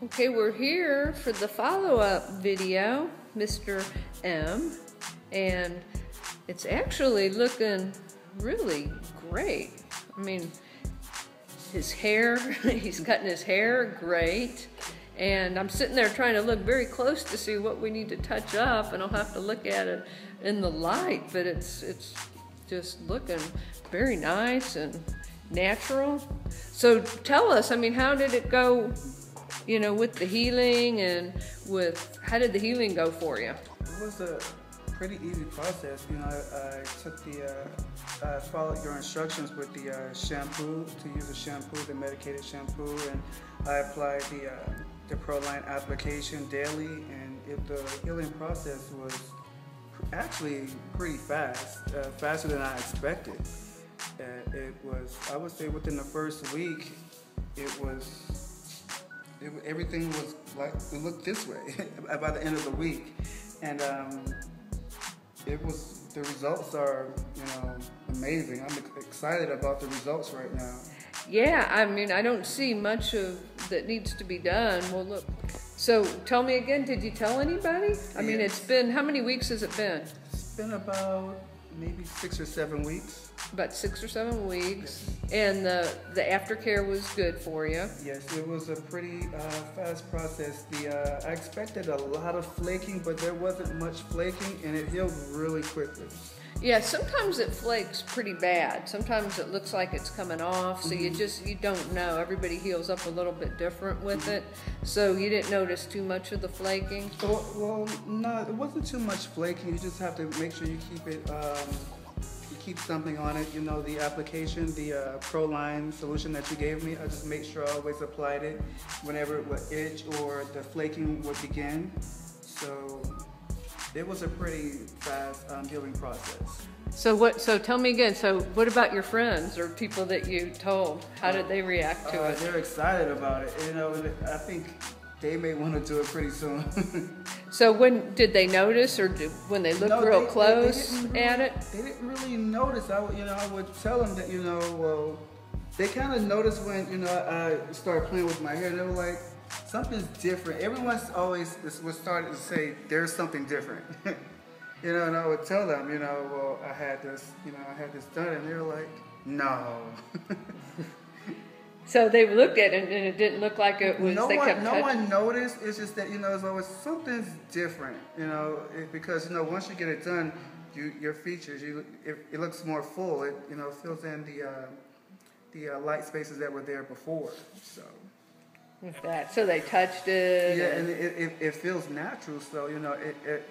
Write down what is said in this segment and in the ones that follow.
Okay, we're here for the follow-up video, Mr. M, and it's actually looking really great. I mean, his hair, he's cutting his hair great, and I'm sitting there trying to look very close to see what we need to touch up, and I'll have to look at it in the light, but it's just looking very nice and natural. So tell us, I mean, how did it go, you know, with the healing, and how did the healing go for you? It was a pretty easy process. You know, I took I followed your instructions with the shampoo, to use the shampoo, the medicated shampoo, and I applied the Pro-Line application daily, and the healing process was actually pretty fast, faster than I expected. It was, I would say, within the first week, everything was like, it looked this way by the end of the week, and the results are, you know, amazing. I'm excited about the results right now. Yeah, I mean, I don't see much of that needs to be done. Well, look, so tell me again, did you tell anybody? I mean, it's been, how many weeks has it been? It's been about maybe 6 or 7 weeks. About 6 or 7 weeks. Yes. And the aftercare was good for you? Yes, it was a pretty fast process. I expected a lot of flaking, but there wasn't much flaking, and it healed really quickly. Yeah, sometimes it flakes pretty bad. Sometimes it looks like it's coming off, so you don't know. Everybody heals up a little bit different with it. So you didn't notice too much of the flaking? Well, no, it wasn't too much flaking. You just have to make sure you keep it, you keep something on it. You know, the application, the Pro-Line solution that you gave me, I just made sure I always applied it whenever it would itch or the flaking would begin. So it was a pretty fast healing process. So tell me again, so what about your friends or people that you told? How did they react to it? They're excited about it. You know, I think they may want to do it pretty soon. So when did they notice, or when they looked real close at it? They didn't really notice. I would tell them that, you know, well, they kind of noticed when, you know, I started playing with my hair, and they were like, something's different. Everyone's always was starting to say there's something different. You know, and I would tell them, you know, well, I had this done, and they were like, no. So they looked at it, and it didn't look like it was. No one noticed. It's just that, you know, it's always something's different. You know, because, you know, once you get it done, your features, it looks more full. It, you know, fills in the light spaces that were there before. So. With that, so they touched it. Yeah, and it feels natural. So, you know,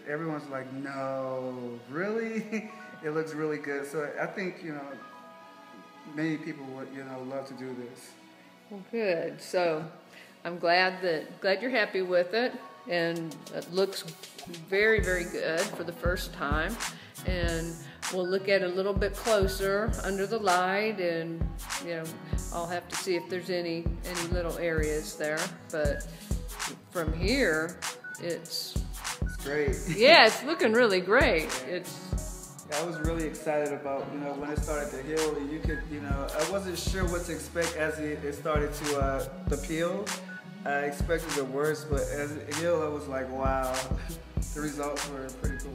everyone's like, no, really, it looks really good. So I think, you know, many people would, you know, love to do this. Well, good. So I'm glad you're happy with it, and it looks very, very good for the first time. And we'll look at it a little bit closer under the light, and, you know, I'll have to see if there's any little areas there. But from here, it's great. Yeah, it's looking really great. I was really excited about, you know, when it started to heal. You could, you know, I wasn't sure what to expect as it started to peel. I expected the worst, but as it healed, I was like, wow. The results were pretty cool.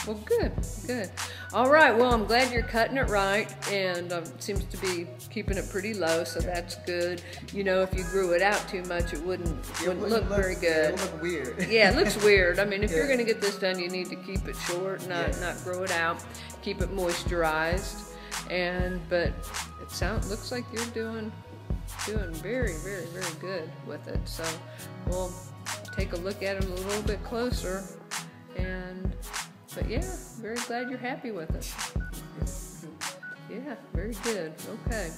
Well, good, good. All right, well, I'm glad you're cutting it right, and seems to be keeping it pretty low, so that's good. You know, if you grew it out too much, it wouldn't look very good. It would look weird. Yeah, it looks weird. I mean, if you're going to get this done, you need to keep it short, not grow it out. Keep it moisturized, but it looks like you're doing very, very, very good with it. So we'll take a look at it a little bit closer. But yeah, very glad you're happy with it. Yeah, very good. Okay.